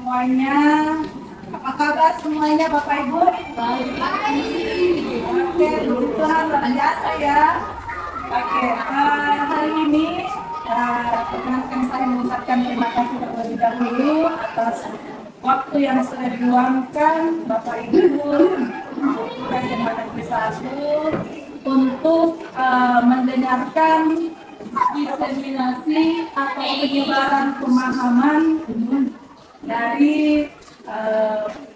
semuanya. Apa kabar semuanya Bapak Ibu? Baik. Oke, Tuhan luar biasa ya. Oke, hari ini perkenankan saya mengucapkan terima kasih terlebih dahulu atas waktu yang sudah diluangkan Bapak Ibu SMA Negeri 1 untuk mendengarkan diseminasi atau penyebaran pemahaman dari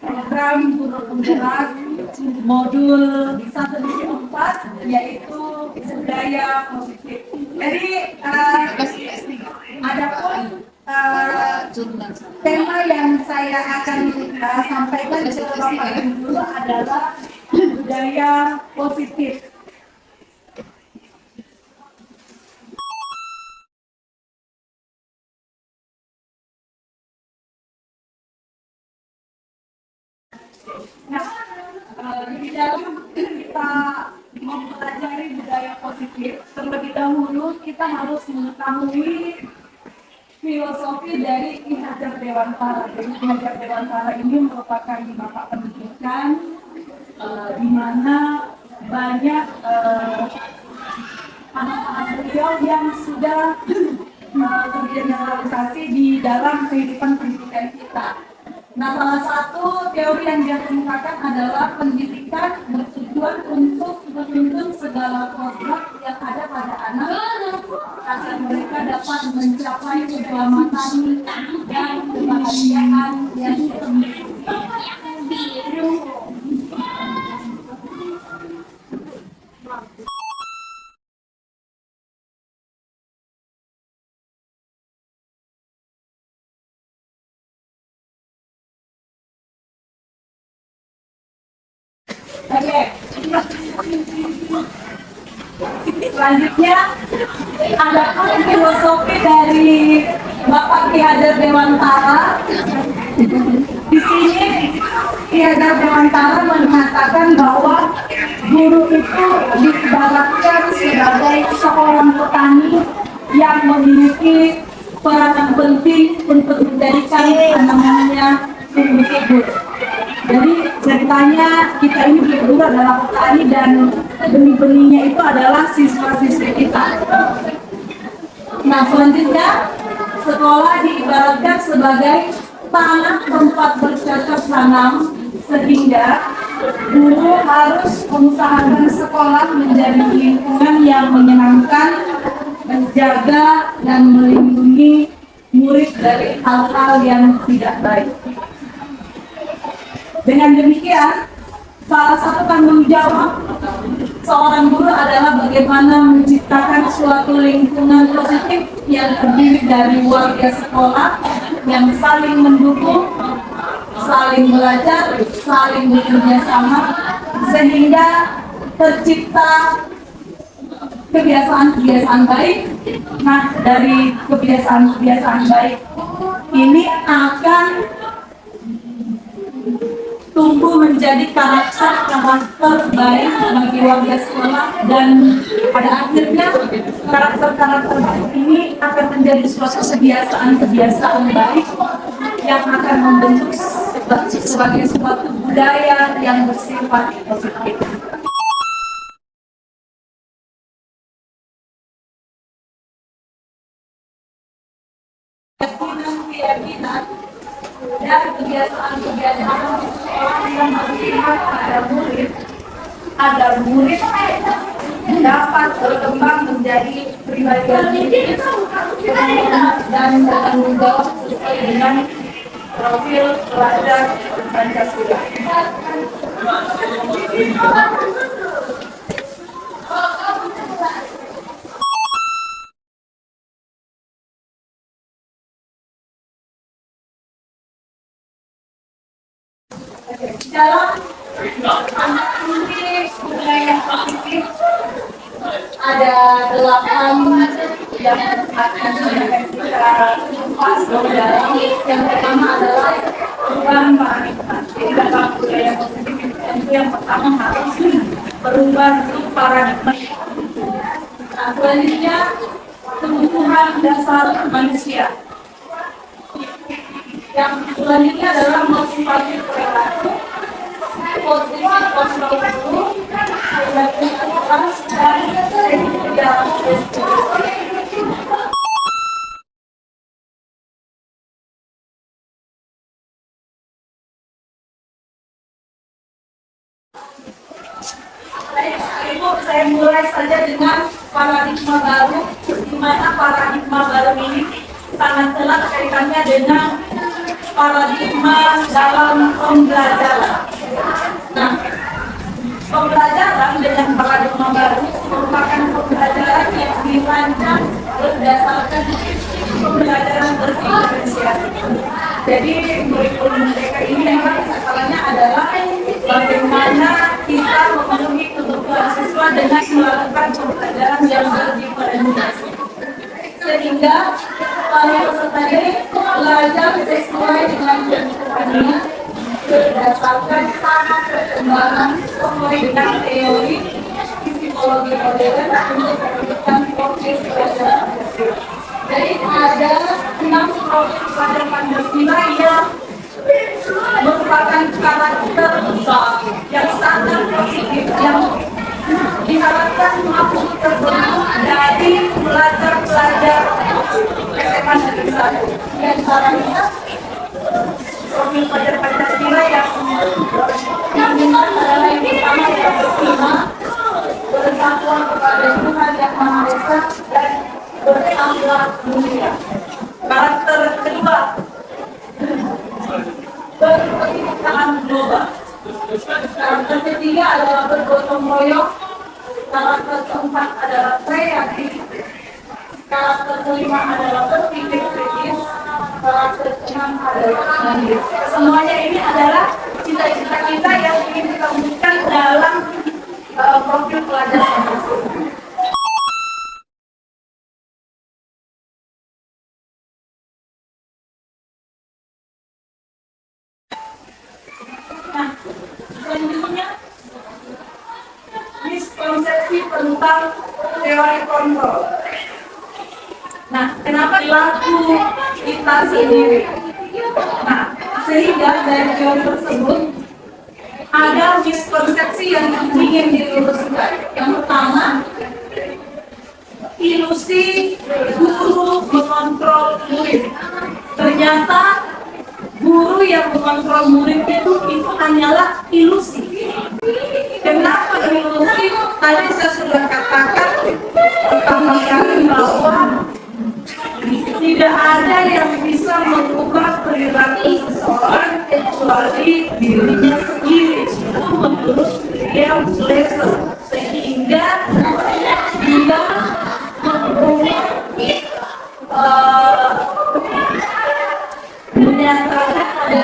program guru penggerak modul 1.4 yaitu budaya positif. Jadi ada pun tema yang saya akan sampaikan ke Bapak Ibu adalah budaya positif. Nah, di dalam kita mempelajari budaya positif, terlebih dahulu kita harus mengetahui filosofi dari Ki Hajar Dewantara. Jadi Ki Hajar Dewantara ini merupakan bapak pendidikan di mana banyak anak-anak beliau yang sudah tergeneralisasi di dalam kehidupan pendidikan kita. Nah, salah satu teori yang dia kemukakan adalah pendidikan bertujuan untuk menuntun segala program yang ada pada anak agar mereka dapat mencapai keselamatan dan kebahagiaan yang sesungguhnya. Oke. Selanjutnya ada filosofi dari Bapak Ki Hajar Dewantara. Di sini Ki Hajar Dewantara mengatakan bahwa guru itu diibaratkan sebagai seorang petani yang memiliki peranan penting untuk menjadikan tanamannya tumbuh subur. Jadi ceritanya kita ini berdua adalah petani dan benih-benihnya itu adalah siswa-siswi kita. Nah, selanjutnya sekolah diibaratkan sebagai tanah tempat bercocok tanam, sehingga guru harus mengusahakan sekolah menjadi lingkungan yang menyenangkan, menjaga dan melindungi murid dari hal-hal yang tidak baik. Dengan demikian, salah satu tanggung jawab seorang guru adalah bagaimana menciptakan suatu lingkungan positif yang terdiri dari warga sekolah yang saling mendukung, saling belajar, saling bekerja sama, sehingga tercipta kebiasaan-kebiasaan baik. Nah, dari kebiasaan-kebiasaan baik ini akan tumbuh menjadi karakter baik bagi warga sekolah, dan pada akhirnya karakter baik ini akan menjadi suatu kebiasaan baik yang akan membentuk sebagai suatu budaya yang bersifat positif. Keyakinan dan kebiasaan seseorang yang berpihak pada murid agar murid dapat berkembang menjadi pribadi yang dan bertanggung jawab sesuai dengan profil pelajar Pancasila. Dalam kunci budaya positif ada 8 yang akan kita kupas lebih dalam. Yang pertama adalah perubahan paradigma. Jadi dalam budaya positif itu yang pertama harus berubah paradigma. Nah, selanjutnya kebutuhan dasar manusia. Yang selanjutnya adalah motivasi perilaku, posisi kontrol dulu, kreativitas, dan Ibu, saya mulai saja dengan paradigma baru, di mana paradigma baru ini sangat erat kaitannya dengan paradigma dalam pembelajaran. Nah, pembelajaran dengan paradigma baru merupakan pembelajaran yang dirancang berdasarkan pembelajaran berdifferensiasi. Jadi kurikulum mereka ini memang sasarannya adalah bagaimana kita memenuhi kebutuhan siswa dengan melakukan pembelajaran yang berdifferensiasi. Sehingga para peserta didik belajar sesuai dengan kebutuhannya berdasarkan perkembangan sesuai dengan teori psikologi modern untuk menentukan profil pelajaran. Jadi ada 6 profil pelajaran Pancasila yang merupakan karakter yang sangat positif yang diharapkan mampu terbentuk dari pelajar-pelajar SMA Negeri 1. Di antaranya profil pelajar Pancasila yang diinginkan adalah yang pertama yang pertama bertakwa kepada Tuhan Yang Maha Esa dan berakhlak mulia. Karakter kedua berkesinambungan global. Karakter ketiga adalah bergotong royong. Karakter keempat adalah kreatif. Karakter kelima adalah berpikir kritis. Karakter keenam adalah mandiri. Semuanya ini adalah cita-cita kita yang ingin kita wujudkan dalam profil pelajar tersebut. Nah, selanjutnya miskonsepsi tentang teori kontrol. Nah, kenapa laku kita sendiri? Nah, sehingga dari teori tersebut ada miskonsepsi yang ingin diluruskan. Yang pertama, ilusi guru mengontrol murid. Ternyata guru yang mengontrol murid itu hanyalah ilusi. Kenapa ilusi? Tadi saya sudah katakan pertama kali bahwa tidak ada yang bisa mengubah perilaku seseorang kecuali dirinya sendiri. Itu menurut William Glasser. Sehingga dia membuat menyatakan ada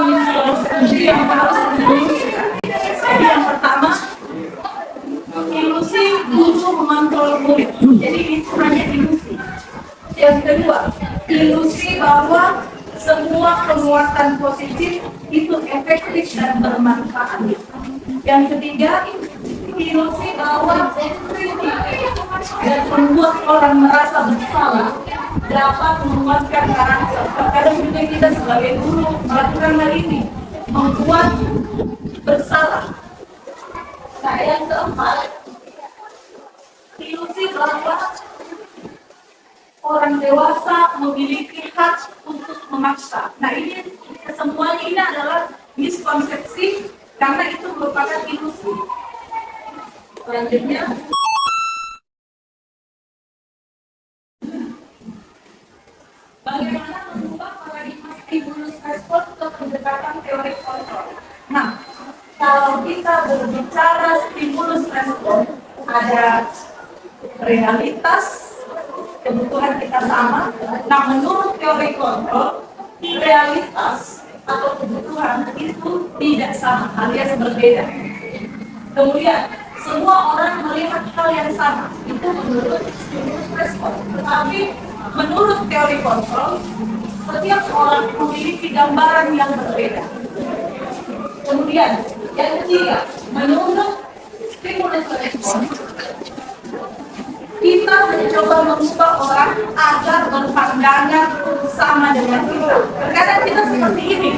miskonsepsi yang harus diluruskan. Jadi yang pertama, ilusi guru mengontrol murid. Jadi itu hanya ilusi. Yang kedua, ilusi bahwa semua penguatan positif itu efektif dan bermanfaat. Yang ketiga, ilusi bahwa kritik dan membuat orang merasa bersalah dapat menguatkan karakter. Terkadang juga kita sebagai guru melakukan hal ini, membuat bersalah. Nah, yang keempat, ilusi bahwa orang dewasa memiliki hak untuk memaksa. Nah, ini semuanya ini adalah miskonsepsi karena itu merupakan ilusi. Selanjutnya, bagaimana mengubah paradigma stimulus respon ke pendekatan teori kontrol. Nah, kalau kita berbicara stimulus respon, ada realitas, kebutuhan kita sama. Nah, menurut teori kontrol, realitas atau kebutuhan itu tidak sama, alias berbeda. Kemudian, semua orang melihat hal yang sama, itu menurut stimulus respon. Tetapi, menurut teori kontrol, setiap orang memiliki gambaran yang berbeda. Kemudian, yang ketiga, menurut stimulus respon, kita mencoba mengubah orang agar berpandangan sama dengan kita. Terkadang kita seperti ini.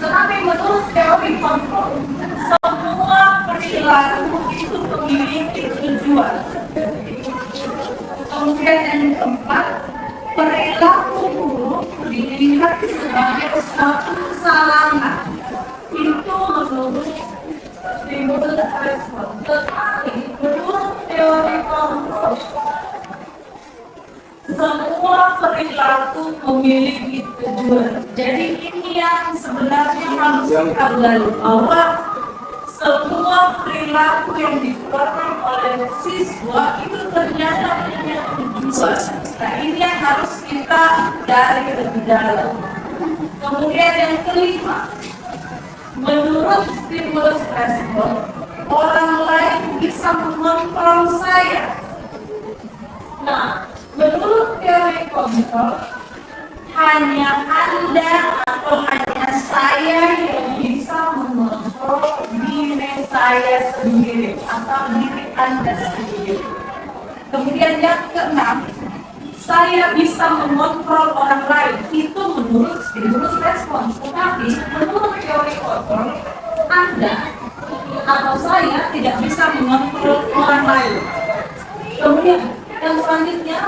Tetapi menurut teori kontrol, semua perilaku itu memiliki tujuan. Kemudian yang keempat, perilaku buruk dilihat sebagai suatu kesalahan. Itu menurut stimulus respon. Tetapi menurut teori kontrol, semua perilaku memiliki tujuan. Jadi ini yang sebenarnya harus kita gali, bahwa semua perilaku yang dikeluarkan oleh siswa itu ternyata punya tujuan. Nah ini yang harus kita gali lebih dalam. Kemudian yang kelima, menurut stimulus respon, orang lain bisa mengontrol saya. Nah, menurut teori kontrol, hanya Anda atau hanya saya yang bisa mengontrol diri saya sendiri atau diri Anda sendiri. Kemudian yang keenam, saya bisa mengontrol orang lain. Itu menurut stimulus respon. Tetapi menurut teori kontrol, Anda atau saya tidak bisa mengontrol orang lain. Kemudian yang selanjutnya,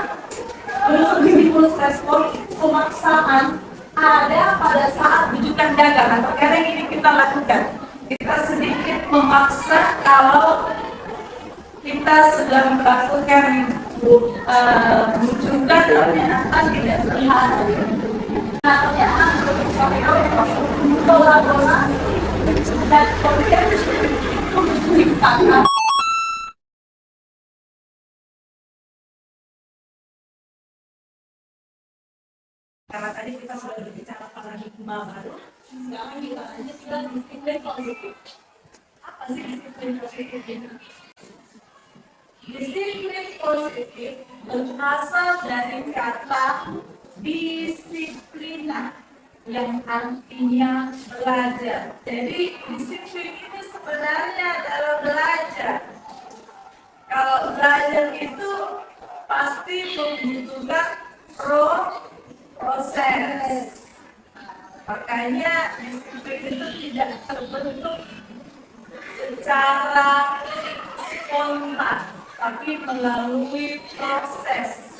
menurut stimulus respon, pemaksaan ada pada saat rujukan dagang. Terkadang ini kita lakukan. Kita sedikit memaksa kalau kita sedang melakukan rujukan ternyata tidak berhasil. Nah, ternyata kolaborasi dan koordinasi itu menciptakan. Karena tadi kita sudah berbicara paradigma baru, sekarang kita lanjutkan disiplin positif. Apa sih disiplin positif ini? Disiplin positif berasal dari kata disiplina yang artinya belajar. Jadi disiplin ini sebenarnya adalah belajar. Kalau belajar itu pasti membutuhkan proses. Makanya disiplin itu tidak terbentuk secara spontan, tapi melalui proses.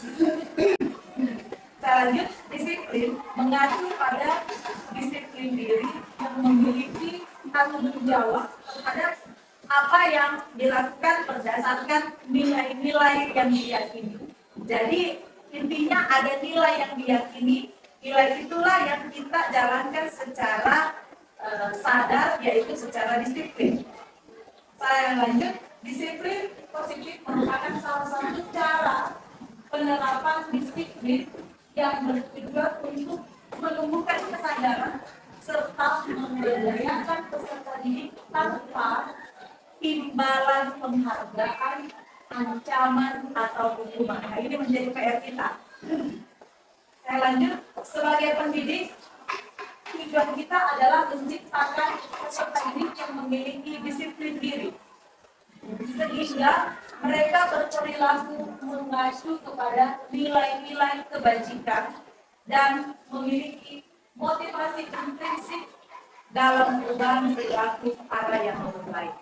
Selanjutnya, disiplin mengacu pada disiplin diri yang memiliki tanggung jawab terhadap apa yang dilakukan berdasarkan nilai-nilai yang diyakini. Jadi intinya ada nilai yang diyakini, nilai itulah yang kita jalankan secara sadar, yaitu secara disiplin. Saya lanjut, disiplin positif merupakan salah satu cara penerapan disiplin yang bertujuan untuk menumbuhkan kesadaran serta memberdayakan peserta didik tanpa imbalan penghargaan, ancaman atau hukuman. Nah, ini menjadi PR kita. Saya lanjut, sebagai pendidik, tujuan kita adalah menciptakan peserta didik yang memiliki disiplin diri, sehingga mereka berperilaku mengacu kepada nilai-nilai kebajikan dan memiliki motivasi intrinsik dalam perubahan perilaku arah yang lebih baik.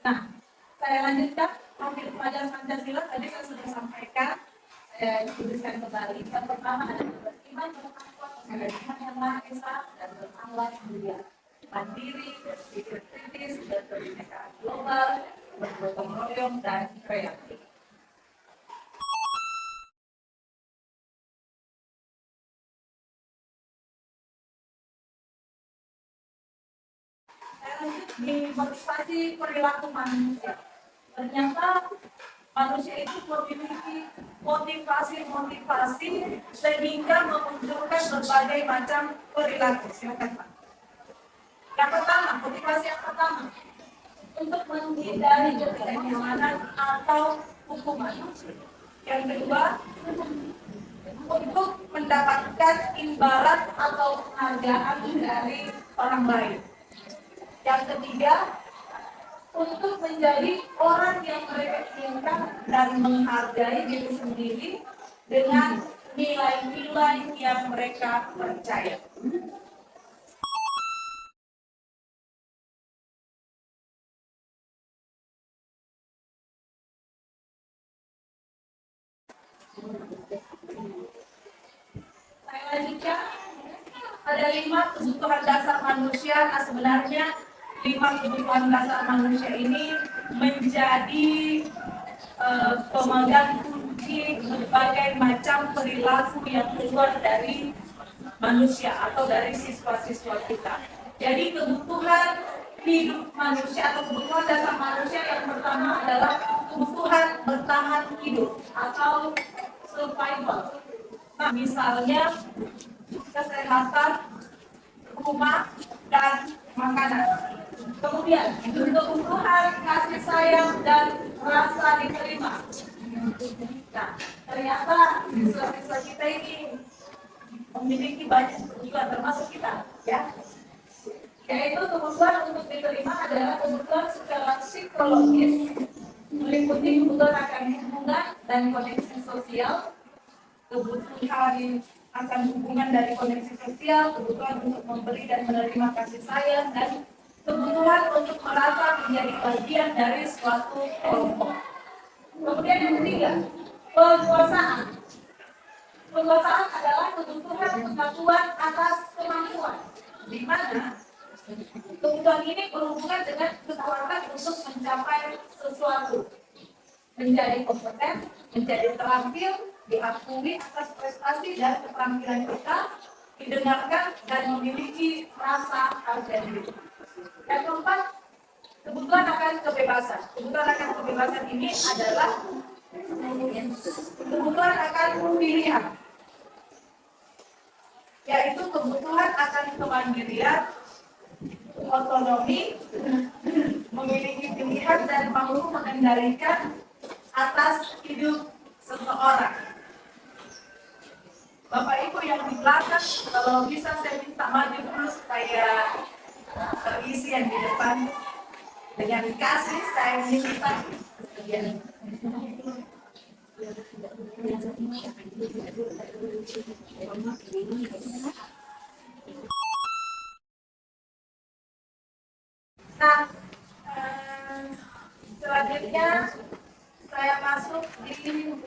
Nah, saya lanjutkan hampir pelajaran Pancasila. Tadi saya sudah sampaikan, saya tuliskan kembali. Yang pertama adalah beriman bertakwa kepada Tuhan Yang Maha Esa dan berakhlak mulia, mandiri, berpikir kritis, berkebinekaan global, bergotong royong dan kreatif. Di motivasi perilaku manusia, ternyata manusia itu memiliki motivasi sehingga memunculkan berbagai macam perilaku. Silakan Pak. Yang pertama, motivasi yang pertama untuk menghindari ketidaknyamanan atau hukuman. Yang kedua, untuk mendapatkan imbalan atau penghargaan dari orang lain. Yang ketiga, untuk menjadi orang yang mereka inginkan dan menghargai diri sendiri dengan nilai-nilai yang mereka percaya. Selanjutnya, ada 5 kebutuhan dasar manusia. Nah, sebenarnya 5 kebutuhan dasar manusia ini menjadi pemegang kunci berbagai macam perilaku yang keluar dari manusia atau dari siswa-siswa kita. Jadi kebutuhan hidup manusia atau kebutuhan dasar manusia yang pertama adalah kebutuhan bertahan hidup atau survival. Nah, misalnya kesehatan, rumah, dan makanan. Kemudian kebutuhan kasih sayang dan rasa diterima. Nah, ternyata siswa-siswa kita ini memiliki banyak juga termasuk kita, ya. Yaitu kebutuhan untuk diterima adalah kebutuhan secara psikologis, meliputi kebutuhan akan hubungan dan koneksi sosial, kebutuhan akan hubungan dari koneksi sosial, kebutuhan untuk memberi dan menerima kasih sayang, dan kebutuhan untuk merasa menjadi bagian dari suatu kelompok. Kemudian yang ketiga, penguasaan. Penguasaan adalah kebutuhan pengakuan atas kemampuan, di mana kebutuhan ini berhubungan dengan kekuatan untuk mencapai sesuatu, menjadi kompeten, menjadi terampil, diakui atas prestasi dan keterampilan kita, didengarkan dan memiliki rasa harga diri. Yang keempat, kebutuhan akan kebebasan. Kebutuhan akan kebebasan ini adalah kebutuhan akan pilihan, yaitu kebutuhan akan kemandirian, otonomi, memiliki pilihan dan mampu mengendalikan atas hidup seseorang. Bapak Ibu yang di belakang, kalau bisa saya minta maju dulu supaya terisi yang di depan. Dengan kasih saya minta Nah, selanjutnya saya masuk di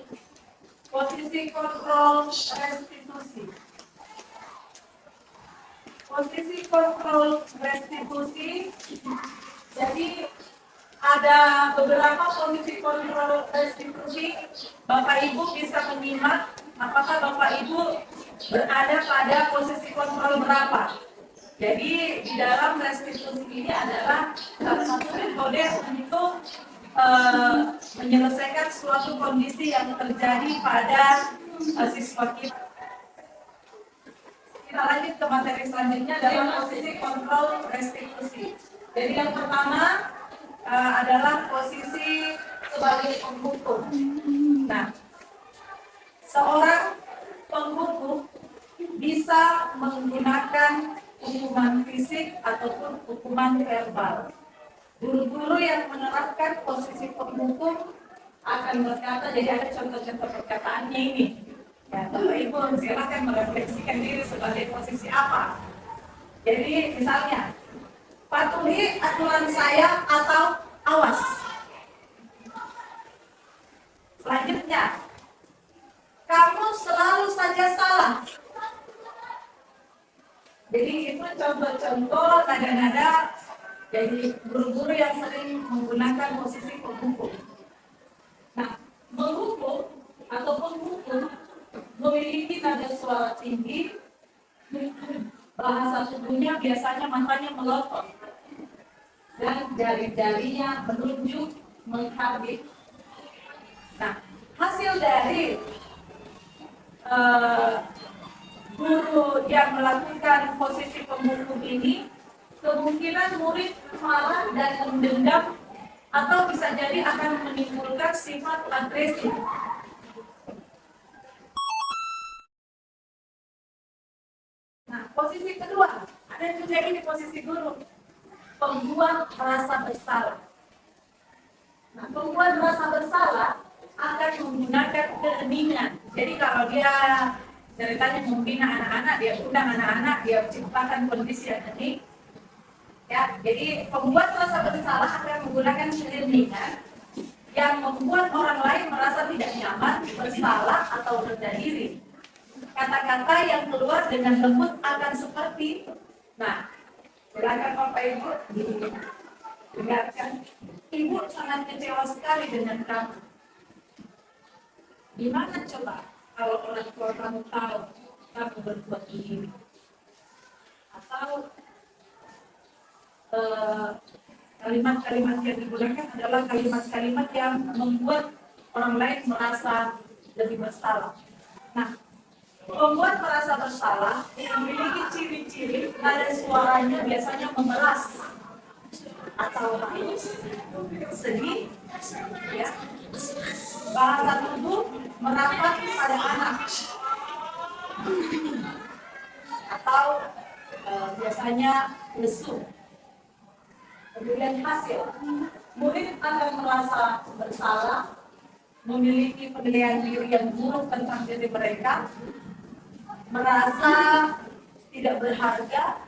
posisi kontrol restitusi. Posisi kontrol restitusi, jadi ada beberapa posisi kontrol restitusi. Bapak Ibu bisa menyimak apakah Bapak Ibu berada pada posisi kontrol berapa. Jadi di dalam restitusi ini adalah salah satu metode untuk menyelesaikan suatu kondisi yang terjadi pada siswa kita. Kita lanjut ke materi selanjutnya dalam posisi kontrol restitusi. Jadi yang pertama adalah posisi sebagai penghukum. Nah, seorang penghukum bisa menggunakan hukuman fisik ataupun hukuman verbal. Guru-guru yang menerapkan posisi penghukum akan berkata, jadi ada contoh-contoh perkataannya ini. Ya, Bapak Ibu silakan merefleksikan diri sebagai posisi apa. Jadi misalnya, patuhi aturan saya atau awas. Selanjutnya, kamu selalu saja salah. Jadi itu contoh-contoh nada-nada dari guru-guru yang sering menggunakan posisi penghukum. Nah, menghukum atau penghukum memiliki nada suara tinggi, bahasa tubuhnya biasanya matanya melotot dan jari-jarinya menunjuk menghabis. Nah, hasil dari guru yang melakukan posisi penghukum ini, kemungkinan murid marah dan mendendam atau bisa jadi akan menimbulkan sifat agresif. Posisi kedua, ada juga ini posisi guru, pembuat merasa bersalah. Nah, pembuat merasa bersalah akan menggunakan keheningan. Jadi kalau dia ceritanya membina anak-anak, dia undang anak-anak, dia ciptakan kondisi yang hening. Ya, jadi pembuat merasa bersalah akan menggunakan keheningan yang membuat orang lain merasa tidak nyaman, bersalah atau rendah diri. Kata-kata yang keluar dengan lembut akan seperti, nah, silakan Bapak Ibu dengarkan. Ibu sangat kecewa sekali dengan kamu. Gimana coba kalau orang tua kamu tahu kamu berbuat begini? Atau kalimat-kalimat yang digunakan adalah kalimat-kalimat yang membuat orang lain merasa lebih bersalah. Nah, membuat merasa bersalah memiliki ciri-ciri nada suaranya biasanya memeras atau halus, sedih, ya. Bahasa tubuh merapat pada anak, atau biasanya lesu. Kemudian hasil, murid akan merasa bersalah, memiliki penilaian diri yang buruk tentang diri mereka, merasa tidak berharga.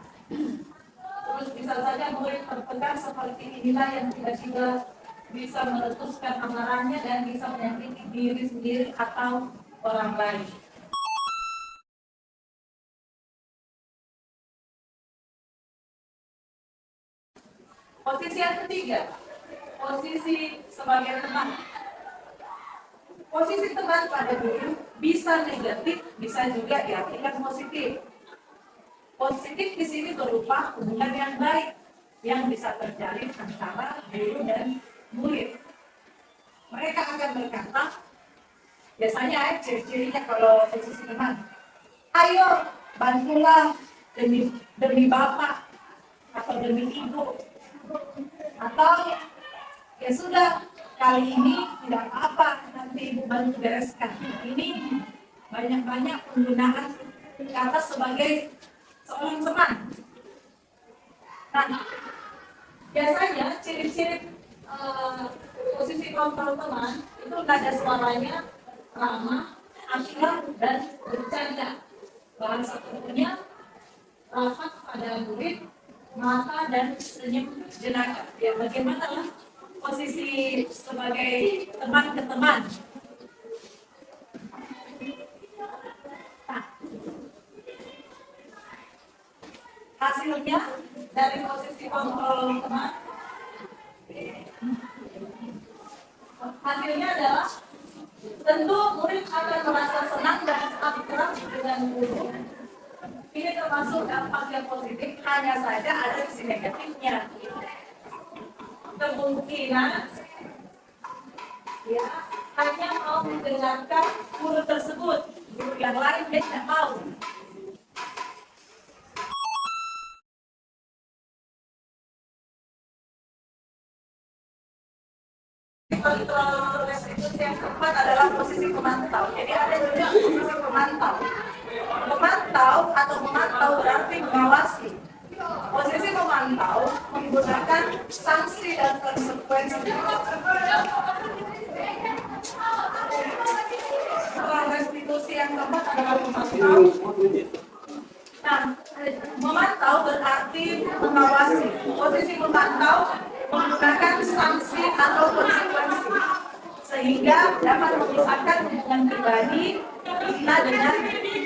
Terus bisa saja murid tertekan seperti inilah yang tiba-tiba bisa meletuskan amarahnya dan bisa menyakiti diri sendiri atau orang lain. Posisi yang ketiga, posisi sebagai teman. Posisi teman pada guru bisa negatif, bisa juga diartikan positif. Positif di sini berupa hubungan yang baik yang bisa terjalin antara guru dan murid. Mereka akan berkata, biasanya ciri-cirinya kalau posisi teman, ayo bantulah demi bapak atau demi ibu, atau ya sudah kali ini tidak apa-apa nanti ibu bantu bereskan. Ini banyak-banyak penggunaan kata sebagai seorang teman. Nah, biasanya ciri-ciri posisi kontrol teman itu nada suaranya ramah, akrab, dan bercanda. Bahasa tubuhnya ramah pada murid, mata dan senyum jenaka. Ya, bagaimana posisi sebagai teman ke teman? Nah, hasilnya dari posisi kontrol teman, hasilnya adalah tentu murid akan merasa senang dan akrab dengan guru. Ini termasuk dampak yang positif, hanya saja ada sisi negatifnya. Kemungkinan ya hanya mau mendengarkan guru tersebut, guru yang lain dia tidak mau. Kontrol restitusi yang keempat adalah posisi pemantau. Jadi ada juga posisi pemantau. Memantau atau memantau berarti mengawasi. Posisi memantau menggunakan sanksi dan konsekuensi. Kontrol restitusi yang keempat adalah memantau. Nah, memantau berarti mengawasi. Posisi memantau menggunakan sanksi atau konsekuensi sehingga dapat memisahkan hubungan pribadi kita dengan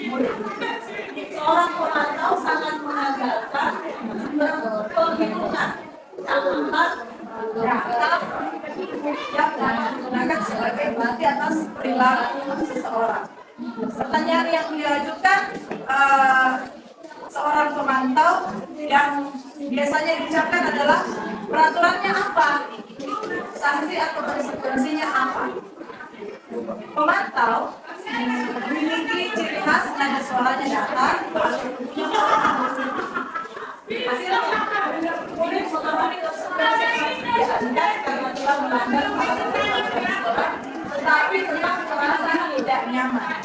murid. Seorang pemantau sangat mengandalkan penghitungan catatan data yang dapat digunakan sebagai bukti atas perilaku seseorang. Pertanyaan yang diajukan seorang pemantau yang biasanya diucapkan adalah peraturannya apa? Sanksi atau konsekuensinya apa? Pemantau memiliki ciri khas nada suaranya datar, bahasa tubuhnya hasilnya murid mengalami konsekuensi dianggap karena telah melanggar peraturan restoran, tetapi tetap merasa tidak nyaman.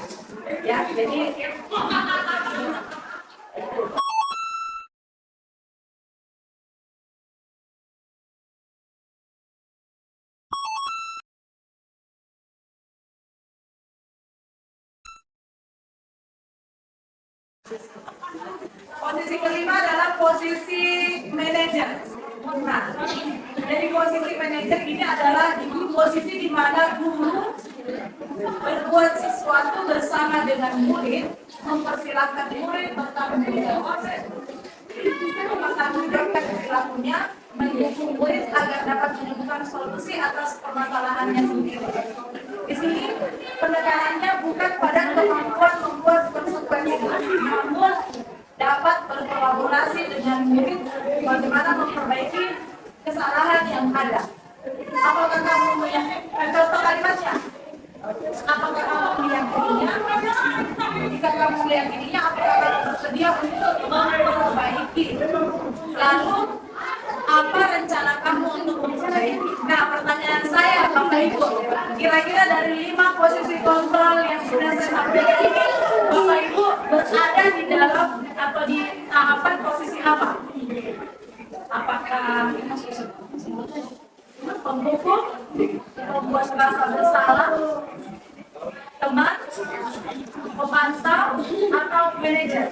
Ya, jadi Posisi kelima adalah posisi manajer. Nah, jadi posisi manajer ini adalah posisi di mana guru berbuat sesuatu bersama dengan murid, mempersilahkan murid bertanggung jawab, mempertanggungjawabkan perilakunya, mendukung murid agar dapat menemukan solusi atas permasalahannya sendiri. Di sini penekanannya bukan pada kemampuan membuat konsekuensi, namun dapat berkolaborasi dengan murid bagaimana memperbaiki kesalahan yang ada. Apakah kamu meyakini contoh kalimatnya? Apakah kamu meyakininya? Jika kamu meyakininya, apakah kamu bersedia untuk memperbaiki? Lalu apa rencana kamu untuk memperbaiki? Nah, pertanyaan saya, Bapak Ibu, kira-kira dari 5 posisi kontrol yang sudah saya sampaikan ini, Bapak Ibu berada di dalam atau di tahapan posisi apa? Apakah pembuku, membuat rasa bersalah, teman, pemantau, atau manajer?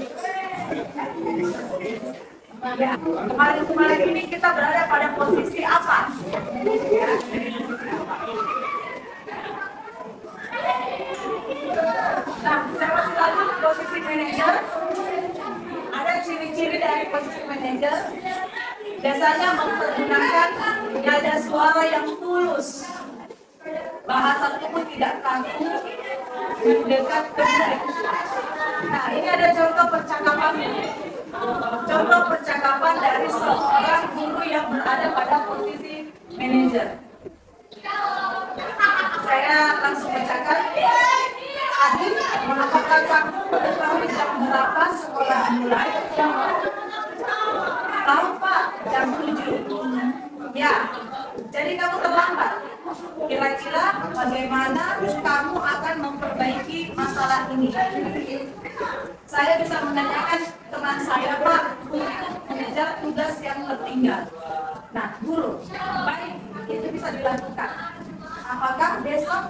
Ya, kemarin ini kita berada pada posisi apa? Nah, saya masih lanjut posisi manajer. Ada ciri-ciri dari posisi manajer. Biasanya mempergunakan nada suara yang tulus, bahasa tubuh tidak kaku, mendekat ke murid. Nah, ini ada contoh percakapan. Contoh percakapan dari seorang guru yang berada pada posisi manajer. Saya langsung bacakan. Adik, apakah kamu mengetahui jam berapa sekolah dimulai? Tahu Pak, jam 7. Ya, jadi kamu terlambat. Kira-kira bagaimana kamu akan memperbaiki masalah ini? Saya bisa menanyakan teman saya, Pak, untuk mengejar tugas yang tertinggal. Nah, guru, baik, itu bisa dilakukan. Apakah besok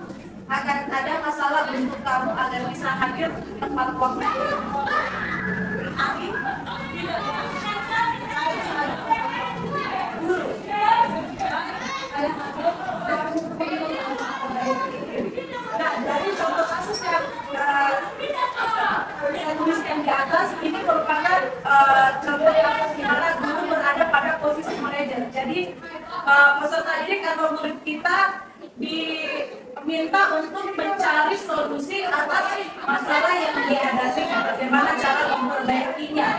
akan ada masalah untuk kamu agar bisa hadir tepat waktu? Amin. Guru, nah, dari contoh kasus yang saya tuliskan di atas, ini merupakan contoh kasus di mana guru berada pada posisi manajer. Jadi peserta didik atau murid kita diminta untuk mencari solusi atas masalah yang dihadapi, bagaimana cara memperbaikinya.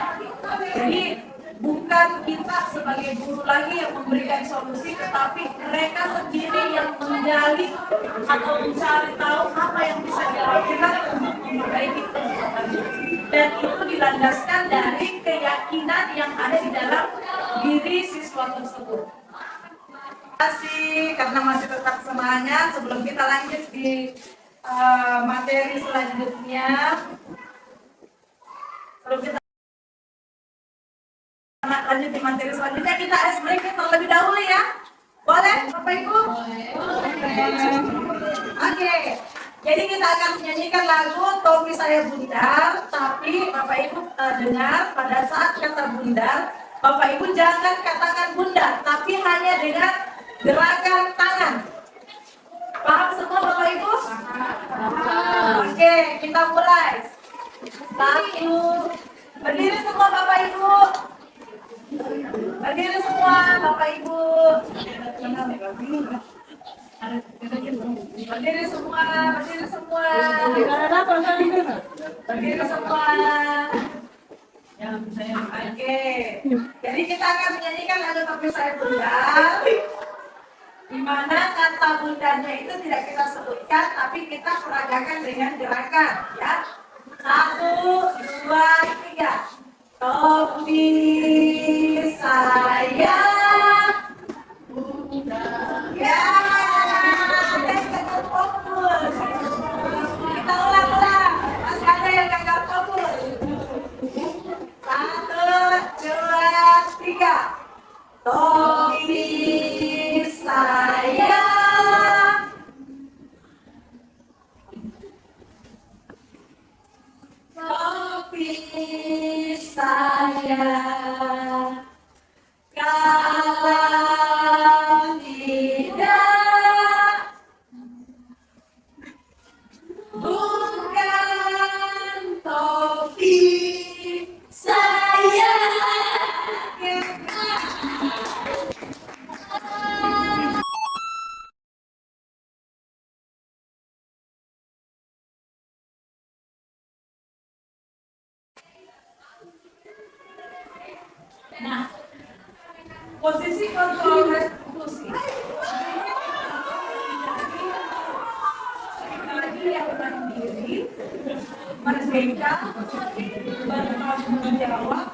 Jadi bukan kita sebagai guru lagi yang memberikan solusi, tetapi mereka sendiri yang menggali atau mencari tahu apa yang bisa dilakukan untuk memperbaiki persoalannya. Dan itu dilandaskan dari keyakinan yang ada di dalam diri siswa tersebut. Terima kasih karena masih tetap semangat. Sebelum kita lanjut di materi selanjutnya, kita ice breaking terlebih dahulu ya. Boleh Bapak Ibu? Oke. Jadi kita akan menyanyikan lagu Topi Saya Bundar, tapi Bapak Ibu dengar pada saat kata bundar, Bapak Ibu jangan katakan bundar, tapi hanya dengan gerakan tangan. Paham semua Bapak Ibu? Oke, kita mulai. 1, berdiri semua Bapak Ibu. Berdiri semua Bapak Ibu. Berdiri semua, berdiri semua. Berdiri semua. Oke. Jadi kita akan menyanyikan lagu Topi Saya Bundar, di mana kata bundarnya itu tidak kita sebutkan, tapi kita peragakan dengan gerakan, ya. 1, 2, 3. Topi saya bundar. Ya. Fokus. Kita ulang-ulang. Masih ada yang gagal fokus. 1, 2, 3. Topi saya. Topi kasih sayang, kalau tidak bukan topi saya. Nah, posisi kontrol restitusi lagi yang mandiri, merdeka, bertanggung jawab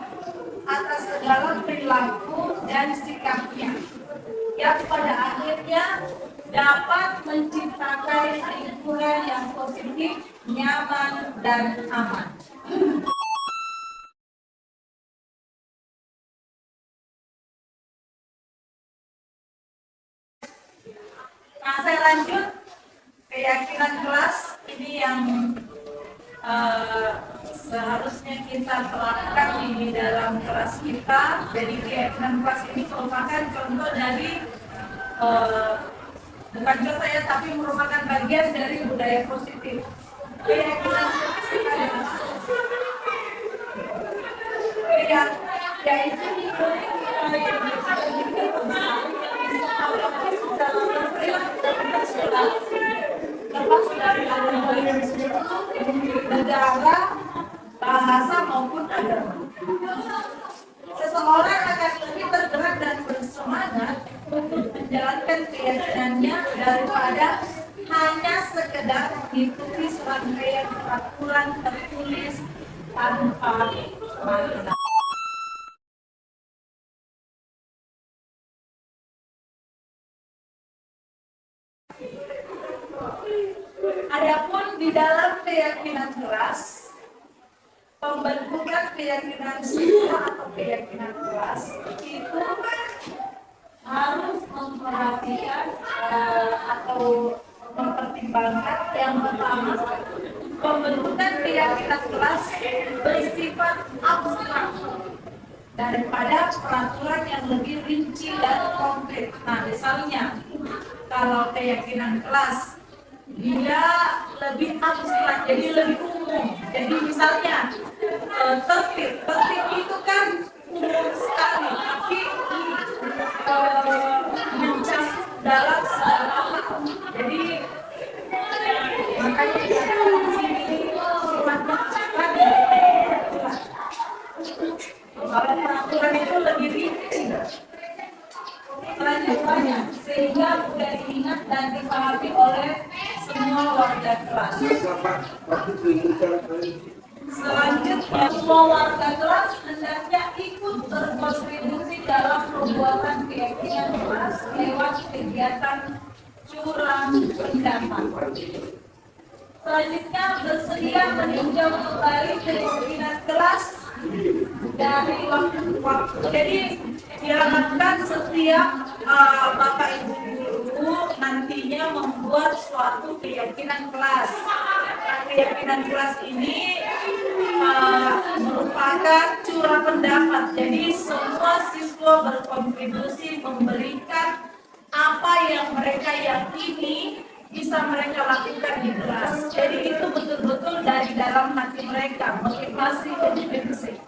atas segala perilaku dan sikapnya yang pada akhirnya dapat menciptakan lingkungan yang positif, nyaman, dan aman. Nah, saya lanjut keyakinan kelas ini yang seharusnya kita terapkan di dalam kelas kita. Jadi keyakinan kelas ini merupakan contoh dari bukan contoh ya, tapi merupakan bagian dari budaya positif. Keyakinan kelas yaitu lepas dari negara, bahasa maupun agama. Seseorang akan lebih bergerak dan bersemangat untuk menjalankan keyakinannya daripada hanya sekedar mengikuti serangkaian peraturan tertulis tanpa makna. Adapun di dalam keyakinan kelas, pembentukan keyakinan siswa atau keyakinan kelas itu harus memperhatikan atau mempertimbangkan yang pertama, pembentukan keyakinan kelas bersifat abstrak daripada peraturan yang lebih rinci dan konkret. Nah, misalnya kalau keyakinan kelas dia lebih abstrak, jadi lebih umum. Jadi misalnya tertib itu kan umum sekali, tapi mencakup dalam segala hal. Jadi makanya di sini sifatnya abstrak. Kalau peraturan itu lebih rinci, selanjutnya sehingga mudah diingat dan dipahami oleh semua warga kelas. Selanjutnya, semua warga kelas hendaknya ikut berkontribusi dalam pembuatan keyakinan kelas lewat kegiatan curang pendapat. Selanjutnya, bersedia meninjau kembali keyakinan kelas dari waktu ke waktu. Jadi diharapkan setiap Bapak Ibu guru nantinya membuat suatu keyakinan kelas. Nah, keyakinan kelas ini merupakan curah pendapat. Jadi semua siswa berkontribusi memberikan apa yang mereka yakini bisa mereka lakukan di kelas. Jadi itu betul-betul dari dalam hati mereka, motivasi intrinsik.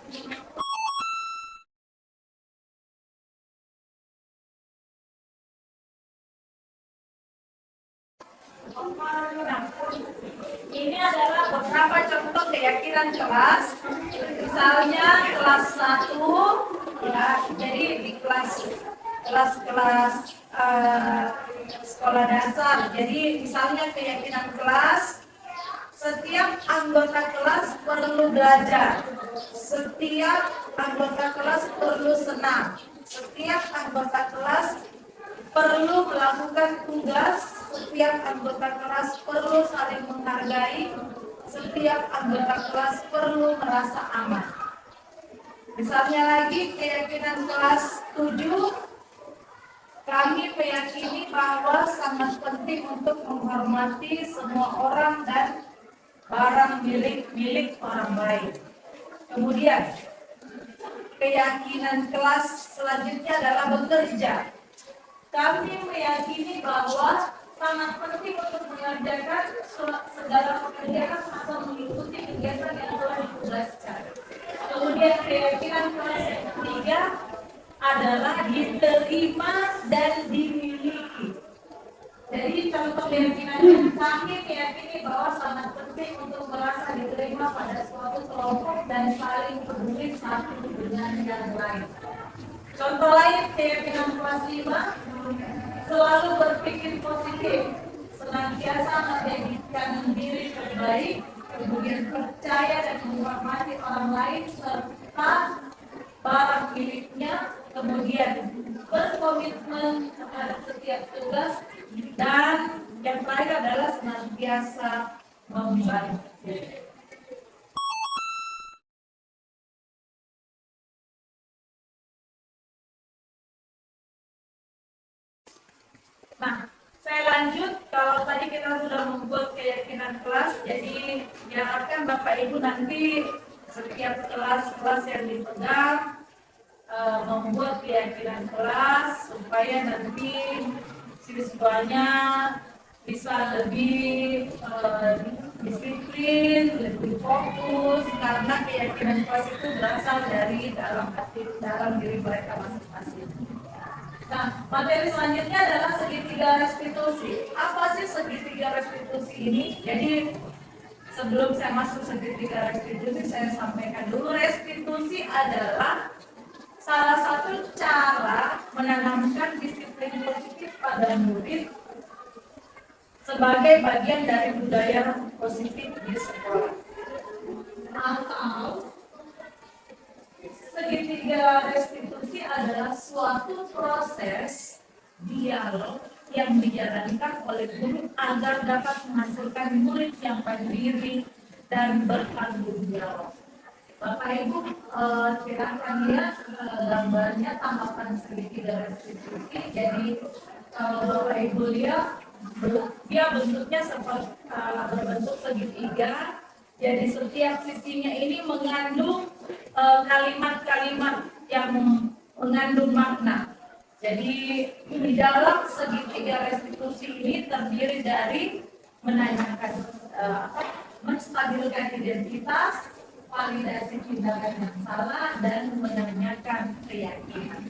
Nah, ini adalah beberapa contoh keyakinan kelas. Misalnya kelas 1, ya, jadi di kelas sekolah dasar. Jadi misalnya keyakinan kelas, setiap anggota kelas perlu belajar, setiap anggota kelas perlu senang, setiap anggota kelas perlu melakukan tugas, setiap anggota kelas perlu saling menghargai, setiap anggota kelas perlu merasa aman. Misalnya lagi keyakinan kelas 7, kami meyakini bahwa sangat penting untuk menghormati semua orang dan barang milik orang lain. Kemudian keyakinan kelas selanjutnya adalah bekerja. Kami meyakini bahwa sangat penting untuk mengerjakan segala pekerjaan atau mengikuti kegiatan yang telah ditugaskan. Kemudian keyakinan kelas yang ketiga adalah diterima dan dimiliki. Jadi contoh keyakinannya, kami meyakini bahwa sangat penting untuk merasa diterima pada suatu kelompok dan saling peduli satu dengan yang lain. Contoh lain keyakinan kelas 5, selalu berpikir positif, senantiasa menjadikan diri terbaik, kemudian percaya dan menghormati orang lain serta barang miliknya, kemudian berkomitmen terhadap setiap tugas, dan yang terakhir adalah senantiasa membantu. Nah, saya lanjut. Kalau tadi kita sudah membuat keyakinan kelas, jadi diharapkan Bapak Ibu nanti setiap kelas-kelas yang dipegang membuat keyakinan kelas supaya nanti siswanya bisa lebih disiplin, lebih fokus, karena keyakinan kelas itu berasal dari dalam diri mereka masing-masing. Nah, materi selanjutnya adalah segitiga restitusi. Apa sih segitiga restitusi ini? Jadi sebelum saya masuk segitiga restitusi, saya sampaikan dulu, restitusi adalah salah satu cara menanamkan disiplin positif pada murid sebagai bagian dari budaya positif di sekolah. Atau segitiga restitusi adalah suatu proses dialog yang dijalankan oleh guru agar dapat menghasilkan murid yang mandiri dan bertanggung jawab. Bapak Ibu silakan lihat gambarnya tanggapan segitiga restitusi. Jadi kalau Bapak Ibu lihat, dia bentuknya seperti berbentuk segitiga. Jadi setiap sisinya ini mengandung kalimat-kalimat yang mengandung makna. Jadi di dalam segitiga restitusi ini terdiri dari menanyakan, menstabilkan identitas, validasi tindakan yang salah, dan menanyakan keyakinan.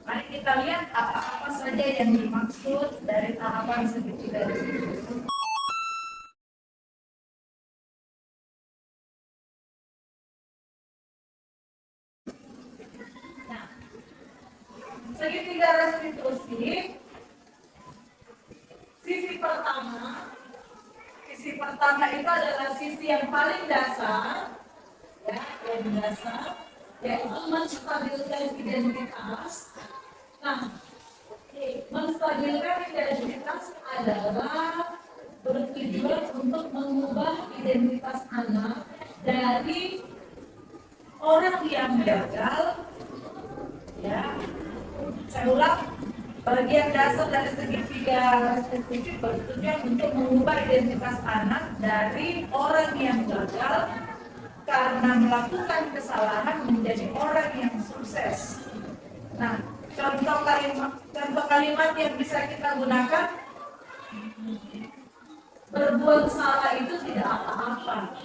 Mari kita lihat apa-apa saja yang dimaksud dari tahapan segitiga restitusi. Nah, segitiga restitusi, sisi pertama itu adalah sisi yang paling dasar, ya, yang dasar, yaitu menstabilkan identitas. Nah, menstabilkan identitas adalah bertujuan untuk mengubah identitas anak dari orang yang gagal, ya, saya ulang, bagian dasar dari segitiga restitusi bertujuan untuk mengubah identitas anak dari orang yang gagal karena melakukan kesalahan menjadi orang yang sukses. Nah, contoh kalimat yang bisa kita gunakan, berbuat salah itu tidak apa-apa,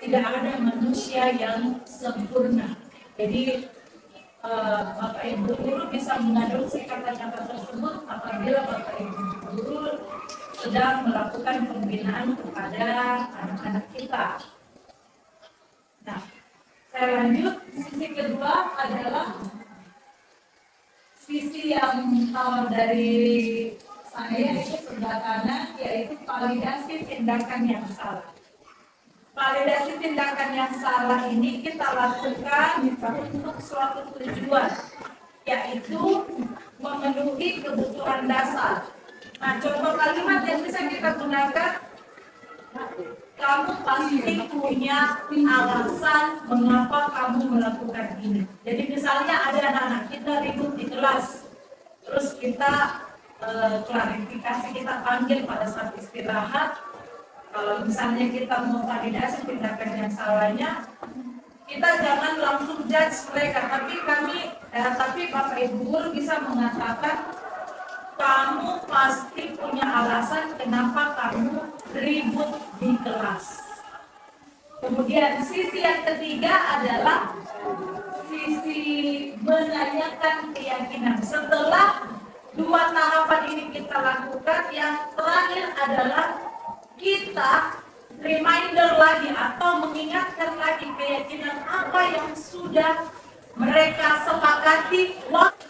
tidak ada manusia yang sempurna. Jadi Bapak Ibu guru bisa mengadopsi kata-kata tersebut apabila Bapak Ibu guru sedang melakukan pembinaan kepada anak-anak kita. Nah, saya lanjut. Sisi kedua adalah sisi yang dari saya itu sebelah kanan, yaitu validasi tindakan yang salah. Validasi tindakan yang salah ini kita lakukan untuk suatu tujuan, yaitu memenuhi kebutuhan dasar. Nah, contoh kalimat yang bisa kita gunakan, kamu pasti punya alasan mengapa kamu melakukan ini. Jadi misalnya ada anak-anak kita ribut di kelas, terus kita klarifikasi, kita panggil pada saat istirahat. Kalau misalnya kita mau validasi tindakan yang salahnya, kita jangan langsung judge mereka, tapi Bapak Ibu guru bisa mengatakan kamu pasti punya alasan kenapa kamu ribut di kelas. Kemudian sisi yang ketiga adalah sisi menanyakan keyakinan. Setelah dua tahapan ini kita lakukan, yang terakhir adalah kita reminder lagi atau mengingatkan lagi keyakinan apa yang sudah mereka sepakati waktu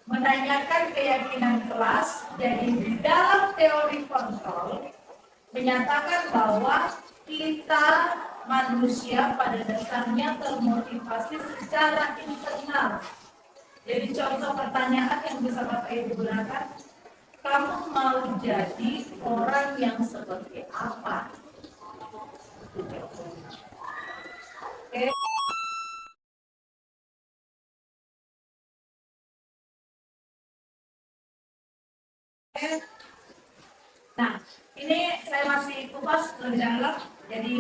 menanyakan keyakinan kelas. Jadi di dalam teori kontrol menyatakan bahwa kita manusia pada dasarnya termotivasi secara internal. Jadi contoh pertanyaan yang bisa Bapak Ibu gunakan, kamu mau jadi orang yang seperti apa? Oke. Nah, ini saya masih kupas lebih dalam. Jadi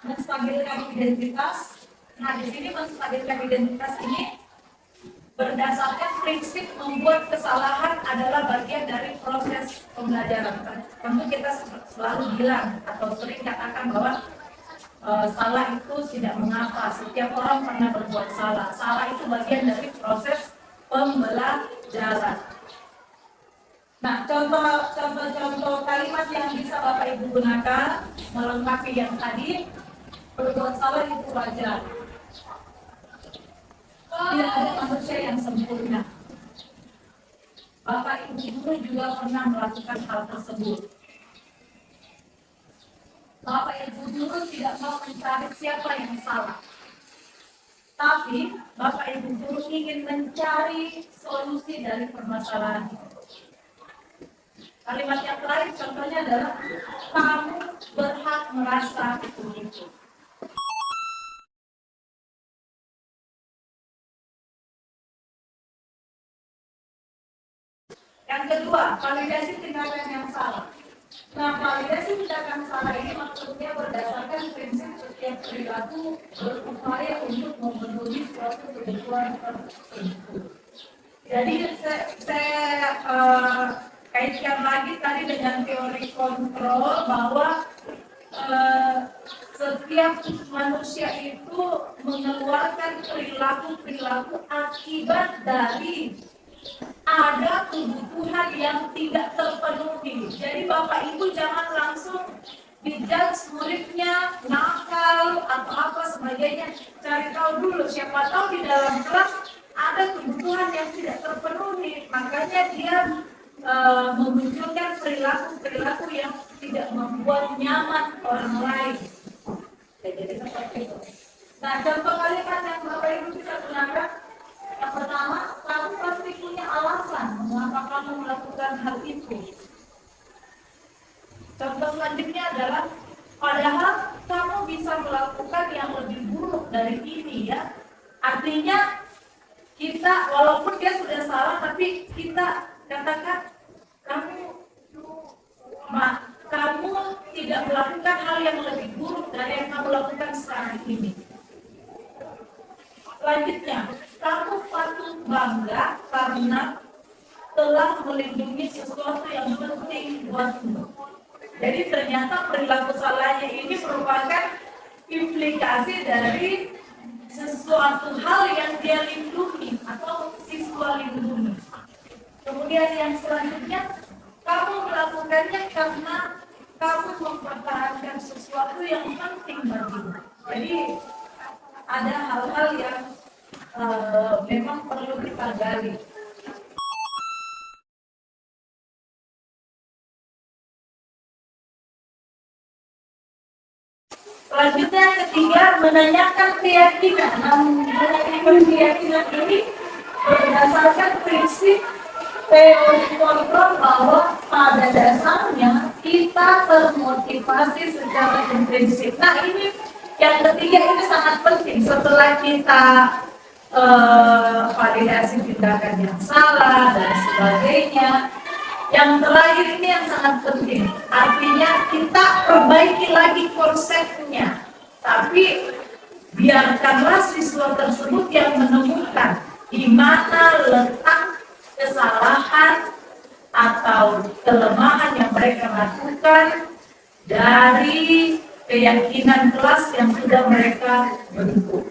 menstabilkan identitas. Nah, di sini menstabilkan identitas ini berdasarkan prinsip membuat kesalahan adalah bagian dari proses pembelajaran. Tentu kita selalu bilang atau sering katakan bahwa salah itu tidak mengapa. Setiap orang pernah berbuat salah. Salah itu bagian dari proses pembelajaran. Nah, contoh kalimat yang bisa Bapak Ibu gunakan melengkapi yang tadi, berbuat salah itu wajar. Tidak ada manusia yang sempurna. Bapak Ibu guru juga pernah melakukan hal tersebut. Bapak Ibu guru tidak mau mencari siapa yang salah. Tapi Bapak Ibu guru ingin mencari solusi dari permasalahan itu. Kalimat yang terakhir contohnya adalah kamu berhak merasa begitu. Yang kedua, validasi tindakan yang salah. Nah, validasi tindakan salah ini maksudnya berdasarkan prinsip setiap perilaku berupaya untuk memenuhi suatu kebutuhan tertentu. Jadi saya kaitkan lagi tadi dengan teori kontrol bahwa setiap manusia itu mengeluarkan perilaku akibat dari ada kebutuhan yang tidak terpenuhi. Jadi Bapak Ibu jangan langsung dijudge muridnya nakal atau apa sebagainya. Cari tahu dulu, siapa tahu di dalam kelas ada kebutuhan yang tidak terpenuhi. Makanya dia memunculkan perilaku yang tidak membuat nyaman orang lain. Jadi seperti itu. Nah, contoh kalimat yang Bapak Ibu bisa gunakan. Yang pertama, kamu pasti punya alasan mengapa kamu melakukan hal itu. Contoh selanjutnya adalah, padahal kamu bisa melakukan yang lebih buruk dari ini ya. Artinya kita walaupun dia sudah salah, tapi kita katakan kamu tidak melakukan hal yang lebih buruk dari yang kamu lakukan sekarang ini. Selanjutnya, kamu patut bangga karena telah melindungi sesuatu yang penting buatmu. Jadi ternyata perilaku salahnya ini merupakan implikasi dari sesuatu hal yang dia lindungi atau siswa lindungi. Kemudian yang selanjutnya, kamu melakukannya karena kamu mempertahankan sesuatu yang penting bagimu. Jadi ada hal-hal yang memang perlu kita gali. Selanjutnya yang ketiga, menanyakan keyakinan. Menanyakan keyakinan ini berdasarkan prinsip teori kontrol bahwa pada dasarnya kita termotivasi secara intrinsik. Nah, ini yang ketiga ini sangat penting setelah kita validasi tindakan yang salah dan sebagainya. Yang terakhir ini yang sangat penting, artinya kita perbaiki lagi konsepnya. Tapi biarkanlah siswa tersebut yang menemukan di mana letak kesalahan atau kelemahan yang mereka lakukan dari keyakinan kelas yang sudah mereka bentuk.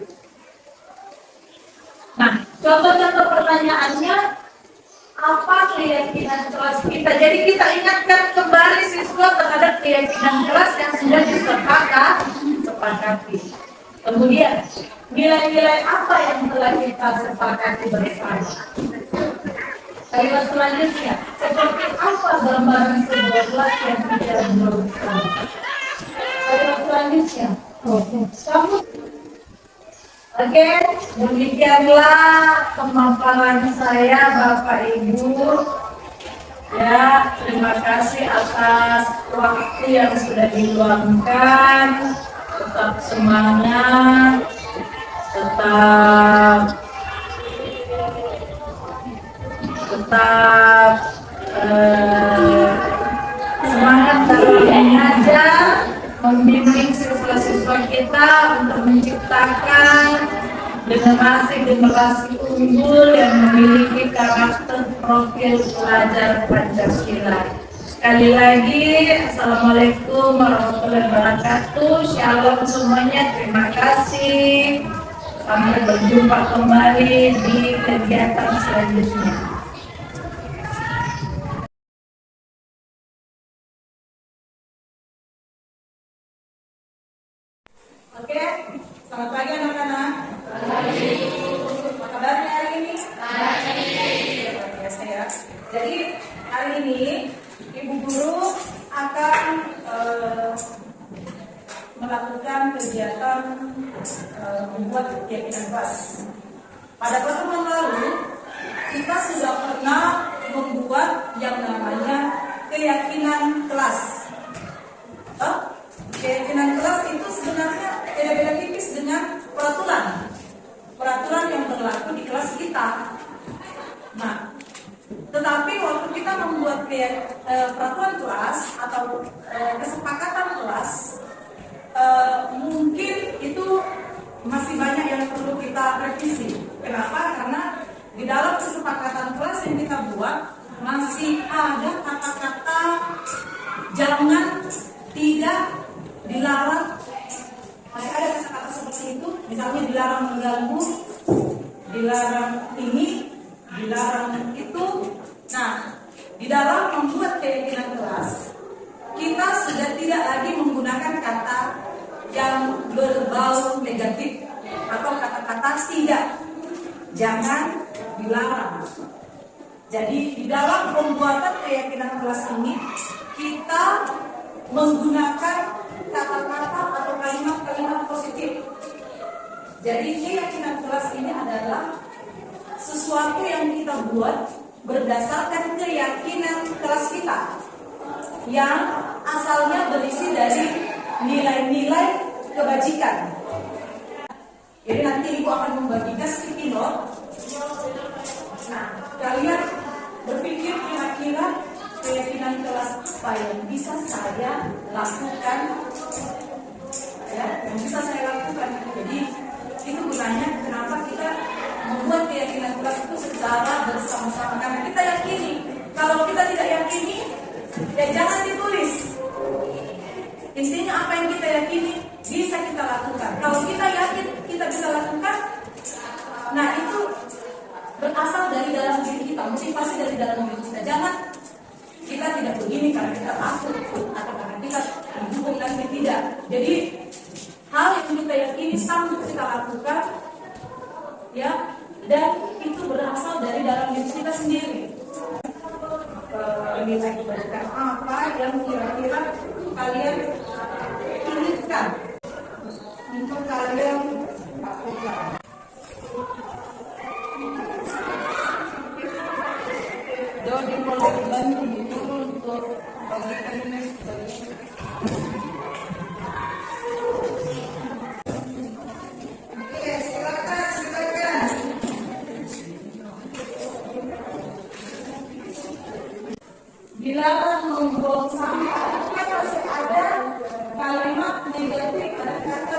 Nah, contoh-contoh pertanyaannya, apa keyakinan kelas kita? Jadi kita ingatkan kembali siswa terhadap keyakinan kelas yang sudah disepakati. Kemudian, nilai-nilai apa yang telah kita sepakati bersama? Kalimat selanjutnya, seperti apa gambaran sebuah kelas yang tidak berusaha? Kalimat selanjutnya, kamu. Oke, demikianlah pemaparan saya Bapak Ibu. Ya, terima kasih atas waktu yang sudah diluangkan. Tetap semangat, tetap semangat dalam mengajar, membimbing siswa-siswa kita untuk menciptakan generasi-generasi unggul yang memiliki karakter profil pelajar Pancasila. Sekali lagi, Assalamualaikum warahmatullahi wabarakatuh. Shalom semuanya, terima kasih. Sampai berjumpa kembali di kegiatan selanjutnya. Oke, selamat pagi anak-anak. Apa kabarnya hari ini? Luar biasa ya. Jadi hari ini Ibu Guru akan melakukan kegiatan membuat keyakinan kelas. Pada pertemuan lalu kita sudah pernah membuat yang namanya keyakinan kelas. Keyakinan kelas itu sebenarnya tidak beda tipis dengan peraturan yang berlaku di kelas kita. Nah, tetapi waktu kita membuat peraturan kelas atau kesepakatan kelas, mungkin itu masih banyak yang perlu kita revisi. Kenapa? Karena di dalam kesepakatan kelas yang kita buat masih ada kata-kata jangan, tidak, dilarang. Masih ada kata-kata seperti itu, misalnya dilarang mengganggu, dilarang ini, dilarang itu. Nah, di dalam membuat keyakinan kelas, kita sudah tidak lagi menggunakan kata yang berbau negatif atau kata-kata tidak, jangan, dilarang. Jadi di dalam pembuatan keyakinan kelas ini kita menggunakan kata-kata atau kalimat-kalimat positif. Jadi keyakinan kelas ini adalah sesuatu yang kita buat berdasarkan keyakinan kelas kita yang asalnya berisi dari nilai-nilai kebajikan. Jadi nanti Ibu akan membagikan sticky note. Nah, kalian berpikir kira-kira keyakinan kelas apa yang bisa saya lakukan, ya, yang bisa saya lakukan. Jadi itu gunanya kenapa kita membuat keyakinan kelas itu secara bersama-sama, karena kita yakini. Kalau kita tidak yakini, ya jangan ditulis. Intinya apa yang kita yakini bisa kita lakukan. Kalau kita yakin kita bisa lakukan, nah itu berasal dari dalam diri kita, motivasi dari dalam diri kita. Jangan kita tidak begini karena kita takut atau karena kita mendukung dan tidak. Jadi hal yang kita yakini sanggup kita lakukan, ya, dan itu berasal dari dalam diri kita sendiri. Nilai kebajikan apa yang kira-kira kalian inginkan untuk kalian lakukan? Jadi boleh bantu dulu untuk bagikan ini. Oke, silakan. Dilarang membuang sampah. Kan masih ada kalimat negatif, ada kata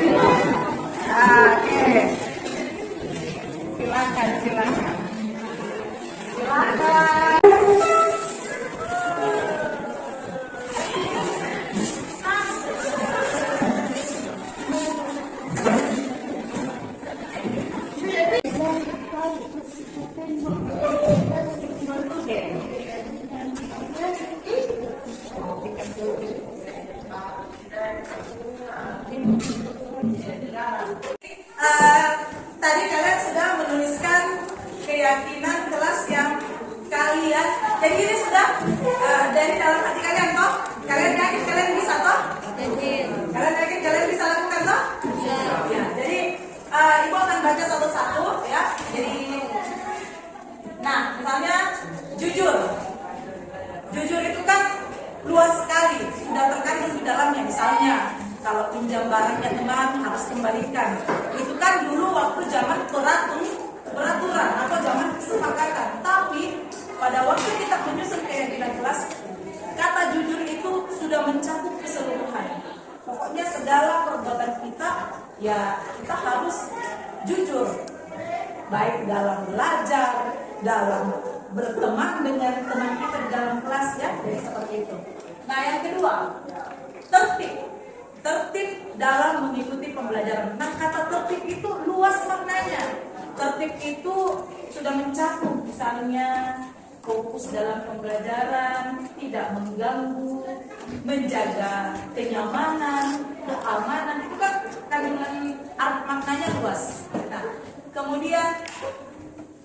Oke. Silakan. Tadi kalian sudah menuliskan keyakinan kelas yang kalian. Jadi ini sudah dari dalam hati kalian toh. Kalian yakin kalian bisa toh? Kalian yakin kalian bisa lakukan toh? Ya. Jadi ibu akan baca satu-satu ya. Jadi, nah misalnya jujur. Jujur itu kan luas sekali, sudah terkandung di dalamnya. Misalnya kalau pinjam barangnya teman harus kembalikan. Itu kan dulu waktu zaman peraturan atau zaman kesepakatan. Tapi pada waktu kita menyusun keyakinan kelas, kata jujur itu sudah mencakup keseluruhan. Pokoknya segala perbuatan kita, ya kita harus jujur. Baik dalam belajar, dalam berteman dengan teman kita di dalam kelas ya, jadi seperti itu. Nah yang kedua, tertib dalam mengikuti pembelajaran. Nah kata tertib itu luas maknanya. Tertib itu sudah mencakup misalnya fokus dalam pembelajaran, tidak mengganggu, menjaga kenyamanan, keamanan. Itu kan kandungan maknanya luas. Nah kemudian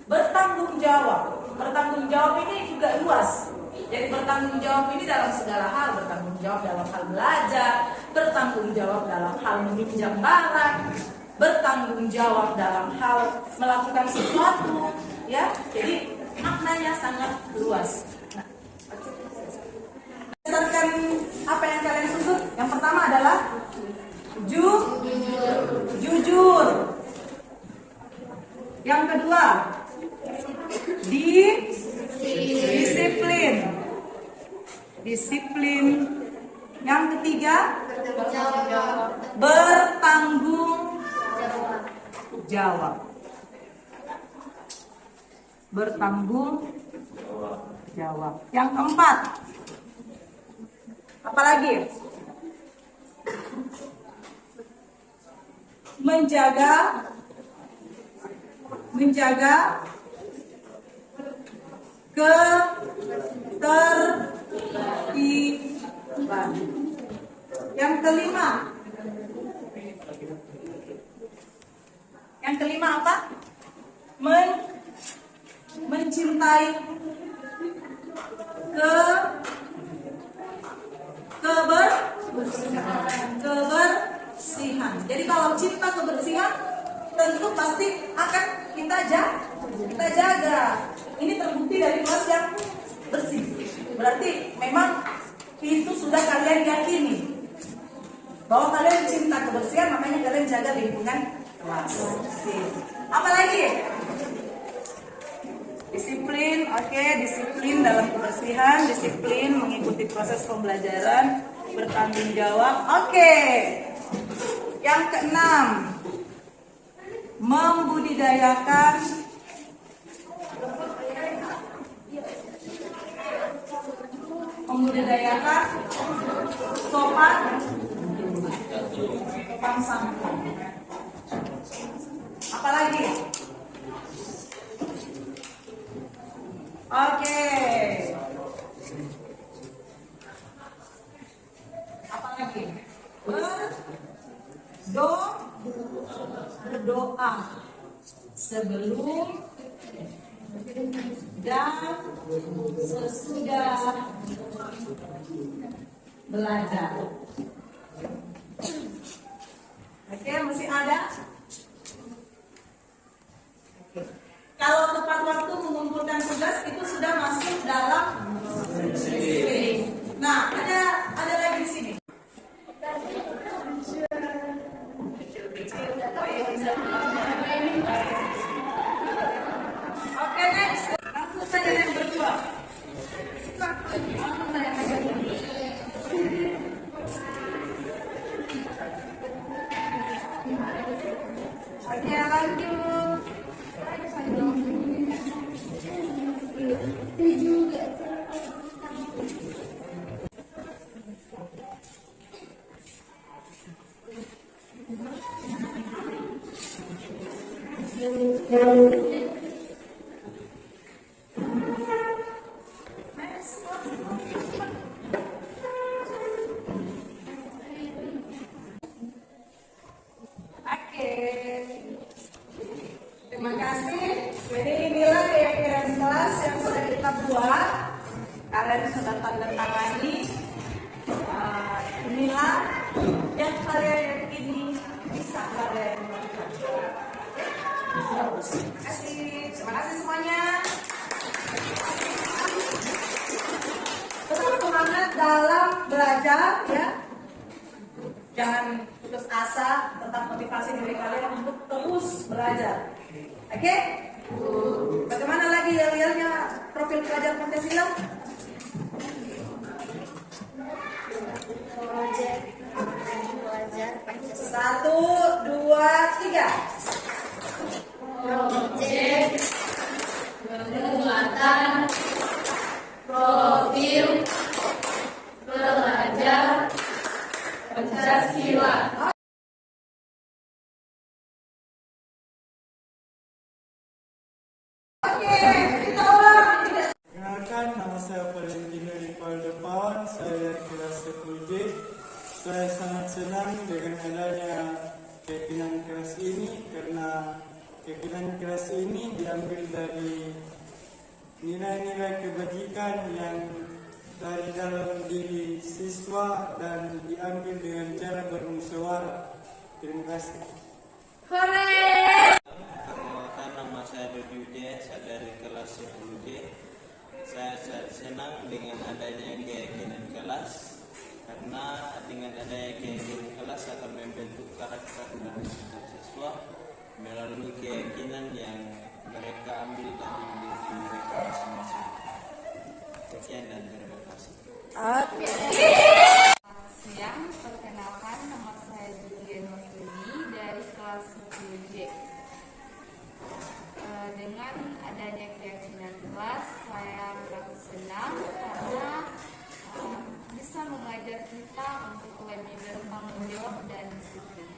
bertanggung jawab. Bertanggung jawab ini juga luas. Jadi bertanggung jawab ini dalam segala hal, bertanggung jawab dalam hal belajar, bertanggung jawab dalam hal meminjam barang, bertanggung jawab dalam hal melakukan sesuatu, ya. Jadi maknanya sangat luas. Nah, berdasarkan apa yang kalian susun, yang pertama adalah jujur. Yang kedua, disiplin. Yang ketiga, bertanggung jawab. Yang keempat, apalagi? Menjaga ketertiban. Yang kelima apa? Mencintai kebersihan. Jadi kalau cinta kebersihan, tentu pasti akan kita jaga. Ini terbukti dari kelas yang bersih. Berarti memang itu sudah kalian yakini bahwa kalian cinta kebersihan, makanya kalian jaga lingkungan kelas. Apalagi? Disiplin, oke, disiplin dalam kebersihan, disiplin mengikuti proses pembelajaran, bertanggung jawab, oke. Yang keenam, membudidayakan sopan santun. Apalagi? Oke. Apalagi? Berdoa sebelum dan sesudah belajar. Oke, masih ada? Oke. Kalau tepat waktu mengumpulkan tugas itu sudah masuk dalam disiplin. Nah, ada lagi di sini. Oke, next. Langsung saja yang berdua. Oke, lanjut. Oke, terima kasih. Jadi inilah keyakinan kelas yang sudah kita buat. Kalian sudah tanda tangani. Inilah yang kalian yakini bisa kalian lakukan. Terima kasih semuanya. Tetap semangat dalam belajar ya. Jangan putus asa, tetap motivasi diri kalian untuk terus belajar. Oke? Bagaimana lagi yel-yelnya profil pelajar Pancasila? Belajar Pancasila. 1, 2, 3. Project penguatan profil pelajar Pancasila. Oke, kita ulang. Perkenalkan, nama saya Valentino Rivaldo Pawan, saya dari kelas 10J. Saya sangat senang dengan adanya keyakinan kelas ini karena keyakinan kelas ini diambil dari nilai-nilai kebajikan yang dari dalam diri siswa dan diambil dengan cara bermusyawarah. Terima kasih. Perkenalkan, nama saya Dodi Wijaya, saya dari kelas 10J. Saya sangat senang dengan adanya keyakinan kelas karena dengan adanya keyakinan kelas akan membentuk karakter dari siswa melalui keyakinan yang mereka ambil dari diri mereka masing-masing. Sekian dan terima kasih. Siang, perkenalkan nama saya Julian Wahyudi dari kelas 10J. Dengan adanya keyakinan kelas, saya merasa senang karena bisa mengajar kita untuk lebih bertanggung jawab dan disiplin.